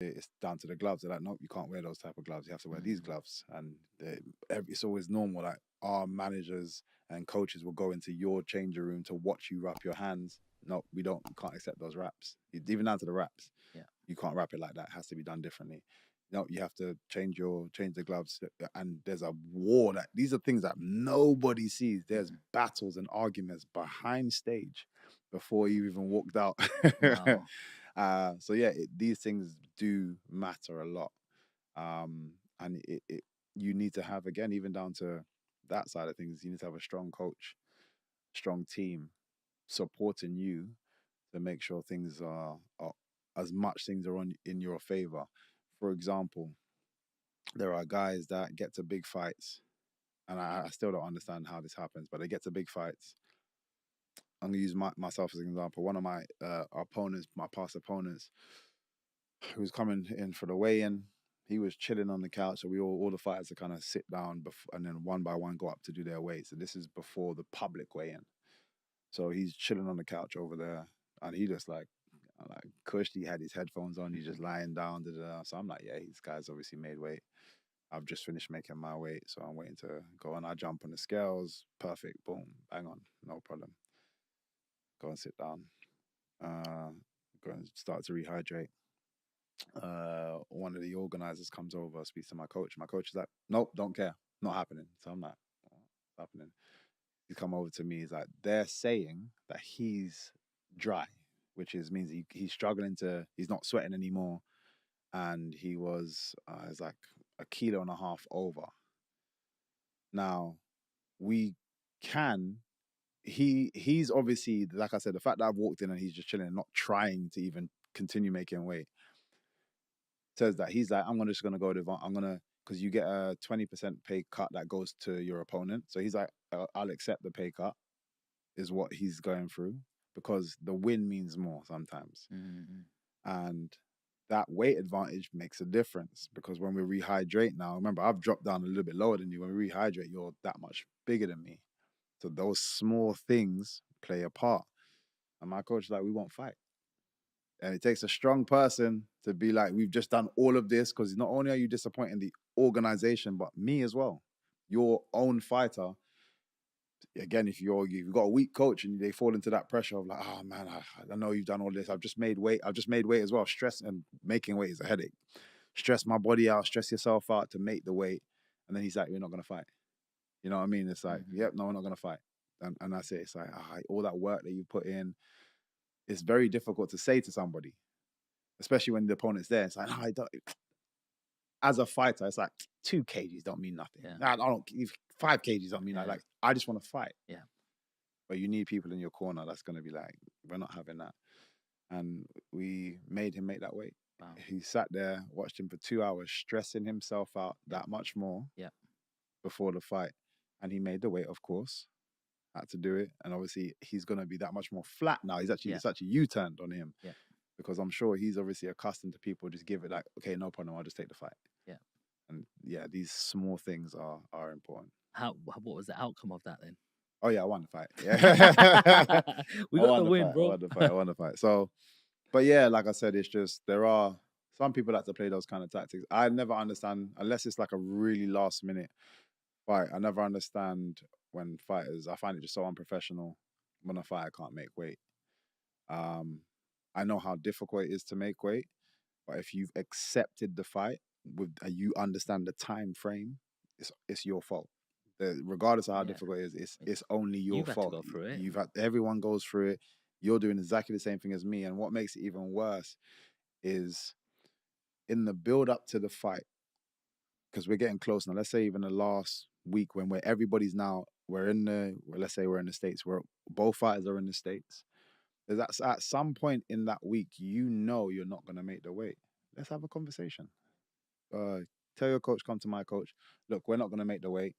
it's down to the gloves. They're like, no, you can't wear those type of gloves. You have to wear these gloves. And it's always normal. Like our managers and coaches will go into your changing room to watch you wrap your hands. No, we don't. We can't accept those wraps. Even down to the wraps. Yeah. You can't wrap it like that. It has to be done differently. No, you have to change the gloves. And there's a war that these are things that nobody sees. There's battles and arguments behind stage before you even walked out. Wow. So yeah, these things do matter a lot, and you need to have, again, even down to that side of things. You need to have a strong coach, strong team supporting you to make sure things are as much things are on in your favor. For example, there are guys that get to big fights, and I still don't understand how this happens, but they get to big fights. I'm gonna use myself as an example. One of my opponents, my past opponents, who was coming in for the weigh-in, he was chilling on the couch. So all the fighters to kind of sit down and then one by one go up to do their weights. So this is before the public weigh-in. So he's chilling on the couch over there, and he just like Kush. He had his headphones on. He's just lying down. Da, da, da. So I'm like, yeah, this guy's obviously made weight. I've just finished making my weight, so I'm waiting to go. And I jump on the scales. Perfect. Boom. Bang on. No problem. Go and sit down. Go and start to rehydrate. One of the organizers comes over, speaks to my coach. My coach is like, nope, don't care. Not happening. So I'm like, oh, what's happening? He come over to me. He's like, they're saying that he's dry, which means he's struggling he's not sweating anymore. And he was, it's like 1.5 kilos over. Now, we can, he's obviously, like I said, the fact that I've walked in and he's just chilling, not trying to even continue making weight, says that he's like, just gonna go to, because you get a 20% pay cut that goes to your opponent. So he's like, I'll accept the pay cut, is what he's going through, because the win means more sometimes. And that weight advantage makes a difference, because when we rehydrate now, remember, I've dropped down a little bit lower than you. When we rehydrate, you're that much bigger than me. So those small things play a part. And my coach is like, we won't fight. And it takes a strong person to be like, we've just done all of this, because not only are you disappointing the organization, but me as well. Your own fighter. Again, if you've got a weak coach and they fall into that pressure of like, oh man, I know you've done all this. I've just made weight as well. Stress and making weight is a headache. Stress my body out, stress yourself out to make the weight. And then he's like, we're not going to fight. You know what I mean? It's like, yep, no, we're not going to fight. And that's it. It's like, all that work that you put in, it's very difficult to say to somebody, especially when the opponent's there. It's like, no, I don't. As a fighter, it's like 2 kgs don't mean nothing. Yeah. I don't. 5 kgs don't mean nothing. Like, I just want to fight. Yeah. But you need people in your corner that's going to be like, we're not having that. And we made him make that weight. Wow. He sat there, watched him for 2 hours, stressing himself out that much more. Yeah. Before the fight, and he made the weight, of course. Had to do it, and obviously he's going to be that much more flat now. It's actually U-turned on him. Yeah. Because I'm sure he's obviously accustomed to people just give it like, okay, no problem, I'll just take the fight. Yeah. And yeah, these small things are important. What was the outcome of that then? Oh yeah, I won the fight. Yeah. We got the win, bro. I won the fight. So, but yeah, like I said, it's just, there are some people that to play those kind of tactics. I never understand, unless it's like a really last minute fight. I never understand when fighters, I find it just so unprofessional when a fighter can't make weight. I know how difficult it is to make weight, but if you've accepted the fight you understand the time frame, it's your fault. Regardless of how difficult it is, it's only your fault. Had to go through it. Everyone goes through it. You're doing exactly the same thing as me, and what makes it even worse is in the build up to the fight, because we're getting close now. Let's say even the last week when everybody's now, let's say we're in the States, where both fighters are in the States. There's at some point in that week, you're not going to make the weight. Let's have a conversation. Tell your coach, come to my coach. Look, we're not going to make the weight.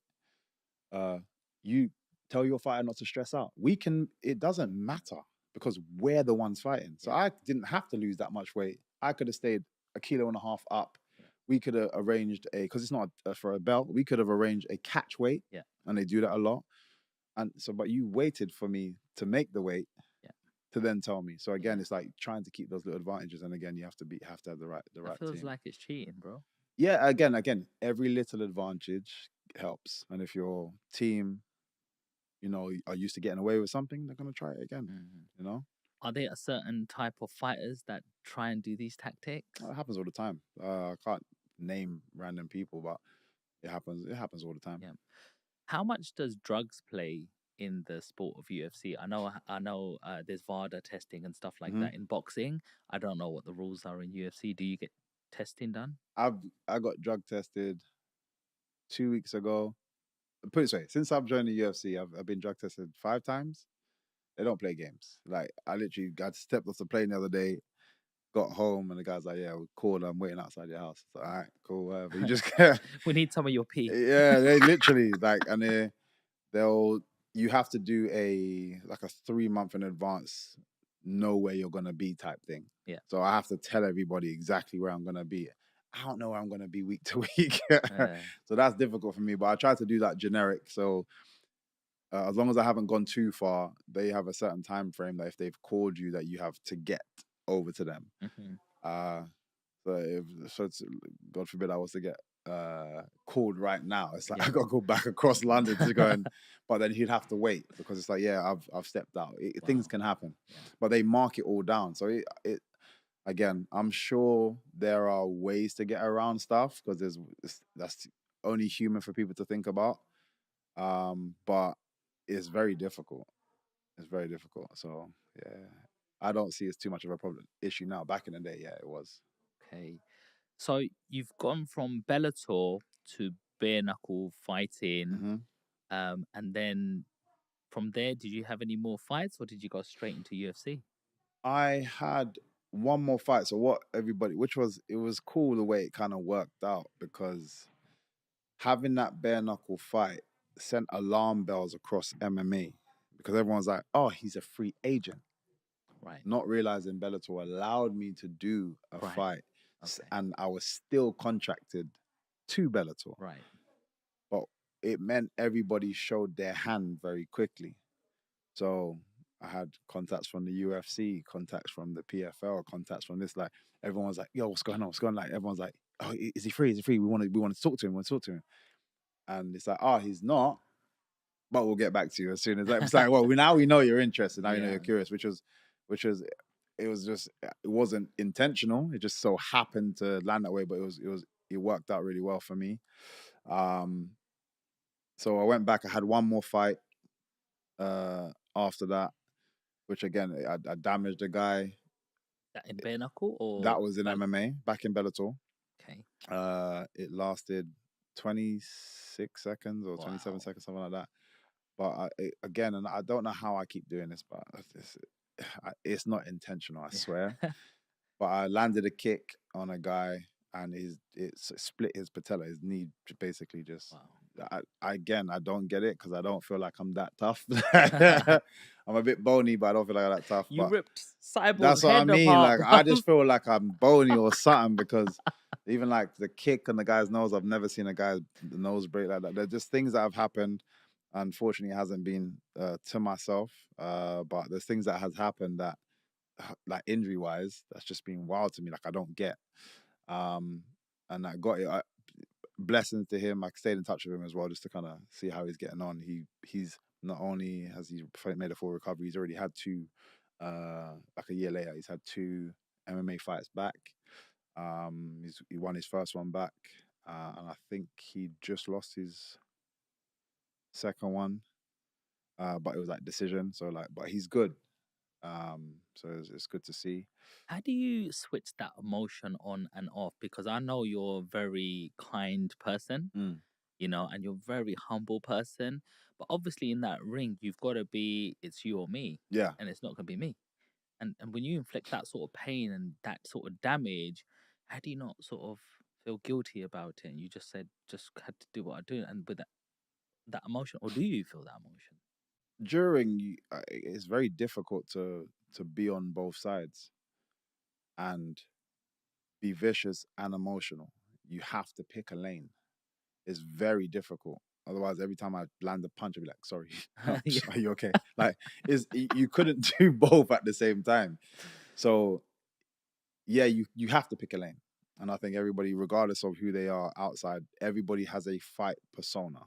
You tell your fighter not to stress out. It doesn't matter, because we're the ones fighting. So I didn't have to lose that much weight. I could have stayed 1.5 kilos up. We could have arranged because it's not for a belt, we could have arranged a catch weight. And they do that a lot. And so, but you waited for me to make the weight to then tell me. So again, Yeah. it's like trying to keep those little advantages, and again, you have to have the That right feels team. like it's cheating, bro. Yeah, again, every little advantage helps, and if your team, are used to getting away with something, they're gonna try it again. You know, Are there a certain type of fighters that try and do these tactics? it happens all the time. I can't name random people, but it happens. It happens all the time. Yeah. How much does drugs play in the sport of UFC? I know, there's VADA testing and stuff like Hmm. that in boxing. I don't know what the rules are in UFC. Do you get testing done? I got drug tested 2 weeks ago. Put it this way, since I've joined the UFC, I've been drug tested 5 times. They don't play games. Like I literally got stepped off the plane the other day, got home, and the guy's like, "Yeah, we called. I'm waiting outside your house." It's like, all right, cool, whatever. You just We need some of your pee. yeah, they literally like, and they'll you have to do like a 3 month in advance, know where you're gonna be type thing. Yeah. So I have to tell everybody exactly where I'm gonna be. I don't know where I'm gonna be week to week, so that's difficult for me. But I try to do that generic. So as long as I haven't gone too far, they have a certain time frame that if they've called you, that you have to get over to them. Uh, so it's, God forbid I was to get called right now. It's like I gotta go back across London to go and, but then he'd have to wait because it's like, yeah, I've stepped out. Things can happen, but they mark it all down. So it again, I'm sure there are ways to get around stuff because that's only human for people to think about. But it's very difficult. It's very difficult. So yeah, I don't see it's too much of a problem issue now. Back in the day, yeah, it was. Okay. So you've gone from Bellator to bare knuckle fighting, Mm-hmm. and then from there, did you have any more fights, or did you go straight into UFC? I had one more fight. So it was cool the way it kind of worked out because having that bare knuckle fight sent alarm bells across MMA because everyone's like, oh, he's a free agent. Right. Not realizing Bellator allowed me to do a Right. fight, Okay. and I was still contracted to Bellator. Right. But it meant everybody showed their hand very quickly. So I had contacts from the UFC, contacts from the PFL, contacts from this. Like everyone was like, "Yo, what's going on? What's going on?" Like everyone's like, "Oh, is he free? Is he free? We want to talk to him. We want to talk to him." And it's like, "Oh, he's not, but we'll get back to you as soon as." Like, it's like, well, now we know you're interested. Now you know you're curious, which was, it wasn't intentional. It just so happened to land that way, but it worked out really well for me. So I went back. I had one more fight after that, which again, I damaged a guy. That in bare knuckle or That was in MMA back in Bellator. Okay. It lasted 26 seconds or 27 seconds, something like that. But again, and I don't know how I keep doing this, but it's not intentional, I swear. But I landed a kick on a guy, and it split his patella. His knee basically just. I don't get it because I don't feel like I'm that tough. I'm a bit bony, but I don't feel like I'm that tough. You But ripped Cyborg's that's what I head mean. apart, Like I just feel like I'm bony or something because even like the kick on the guy's nose, I've never seen a guy's nose break like that. They're just things that have happened. Unfortunately, it hasn't been to myself, but there's things that has happened that, like injury wise, that's just been wild to me. Like I don't get. And I got it. Blessings to him. I stayed in touch with him as well, just to kind of see how he's getting on. He's not only has he made a full recovery, he's already had two. Like a year later, he's had two MMA fights back. He won his first one back, and I think he just lost his second one. But it was like decision. So like, but he's good. So it's good to see. How do you switch that emotion on and off? Because I know you're a very kind person, and you're a very humble person. But obviously, in that ring, you've got to be, it's you or me. Yeah. And it's not going to be me. And when you inflict that sort of pain and that sort of damage, how do you not sort of feel guilty about it? And you just said, just had to do what I do. And with that emotion, or do you feel that emotion? It's very difficult to be on both sides and be vicious and emotional. You have to pick a lane. It's very difficult. Otherwise, every time I land a punch, I'd be like, "Sorry, Yeah. are you okay?" Like, you couldn't do both at the same time. So yeah, you have to pick a lane, and I think everybody, regardless of who they are outside, everybody has a fight persona.